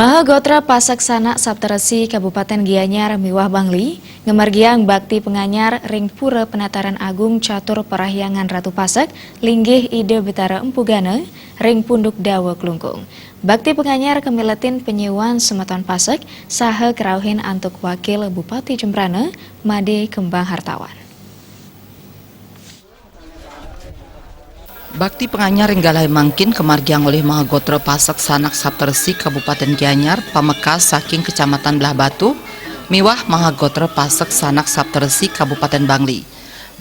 Mahagotra Pasaksana Saptaresi Kabupaten Gianyar Miwah Bangli, ngemargiang bakti penganyar ring pura penataran agung catur parahyangan Ratu Pasak, linggih ide betara empugana, ring punduk dawa kelungkung. Bakti penganyar kemiletin penyewaan semeton Pasak, saha kerauhin antuk wakil Bupati Jembrana, Made Kembang Hartawan. Bakti penganyar ringgalai mangkin kemargiang oleh Mahagotra Pasaksana Saptaresi Kabupaten Gianyar pamekas saking Kecamatan Belah Batu miwah Mahagotra Pasaksana Saptaresi Kabupaten Bangli.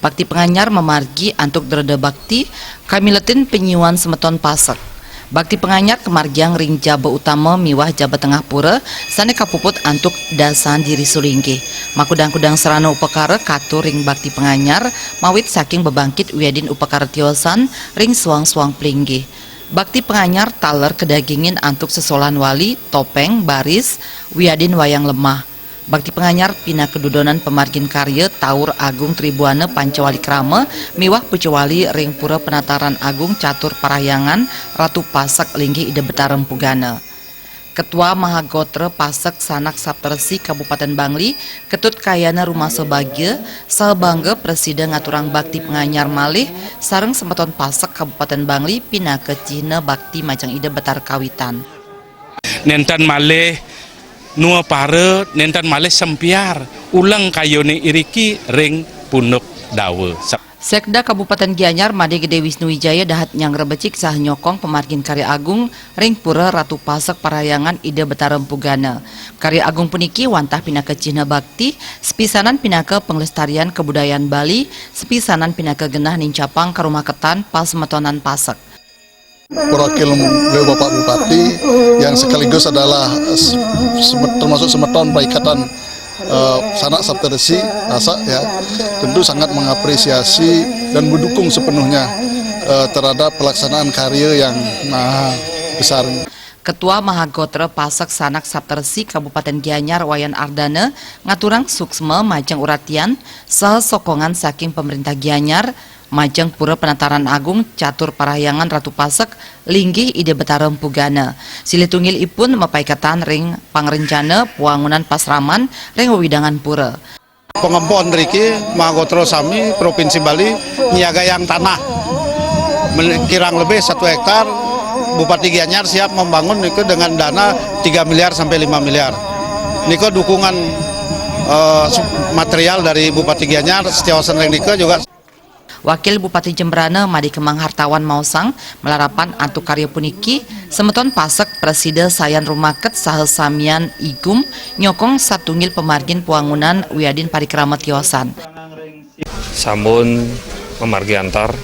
Bakti penganyar memargi antuk dereda bakti kamiletin penyiwan semeton Pasak. Bakti penganyar kemargiang ring jaba utama miwah jaba tengah pura sane kapuput antuk dasan diri sulingge. Makudang-kudang serana upakara katur ring bakti penganyar mawit saking bebangkit wiadin upakara tiosan ring suang-suang plingge. Bakti penganyar taler kedagingin antuk sesolan wali, topeng, baris, wiadin wayang lemah. Bakti penganyar pina kedudonan pemargin karya Taur Agung Tribuana Pancawali Krama miwah pucawali ring pura penataran agung catur parahyangan Ratu Pasak linggih ide betarem pugana. Ketua Mahagotra Pasaksana Saptaresi Kabupaten Bangli Ketut Kayana Rumah Sebagya Sabangga Presiden ngaturang bakti penganyar malih sareng semeton Pasak Kabupaten Bangli pina ke Cina bakti macang ide betar kawitan. Nentan malih nua para nentan malih sempiar ulang kayone iriki ring punuk dawa. Sekda Kabupaten Gianyar Made Gede Wisnu Wijaya dahat nyang rebecik sah nyokong pemargin karya agung ring pura Ratu Pasak parahyangan ide betarem pugana. Karya agung puniki wantah pinaka Cina bakti, sepisanan pinaka penglestarian kebudayaan Bali, sepisanan pinaka genah nincapang ke rumah ketan pas metonan Pasak. Perwakil Bapak Bupati yang sekaligus adalah termasuk semeton Perikatan Sanak Saptaresi Pasak ya, tentu sangat mengapresiasi dan mendukung sepenuhnya terhadap pelaksanaan karya yang maha besar. Ketua Mahagotra Pasaksana Saptaresi Kabupaten Gianyar Wayan Ardana ngaturang suksma majeng uratian saha sokongan saking pemerintah Gianyar majeng pura penataran agung catur parahyangan Ratu Pasak linggih ide betarem pugana. Silitungil ipun mepaikatan ring pangrencana puangunan pasraman ring wewidangan pura. Pengempon riki Mahagotra sami Provinsi Bali nyiagayang tanah kirang lebih 1 hektar. Bupati Gianyar siap membangun niku dengan dana 3 miliar sampai 5 miliar. Niku dukungan material dari Bupati Gianyar Setiawasan ring niku juga. Wakil Bupati Jembrana Made Kembang Hartawan Mausang melarapan antuk karya puniki semeton Pasak Presiden Sayan Rumaket saha samian igum nyokong satunggil pemargin puangunan wiadin parikrama tiosan. Sampun memargi antar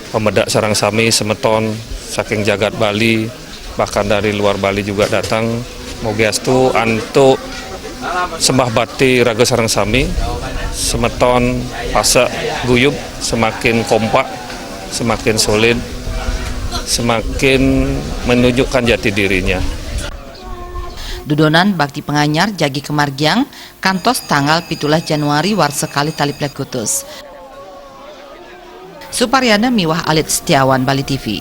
pemedak sarang sami semeton saking jagat Bali bahkan dari luar Bali juga datang mogiastu antuk sembah bakti raga sarang sami semeton Pasak guyub semakin kompak, semakin solid, semakin menunjukkan jati dirinya. Dudonan bakti penganyar jagi kemargiang kantos tanggal 17 Januari war sekali tali plek kutus. Suparyana miwah Alit Setiawan Bali TV.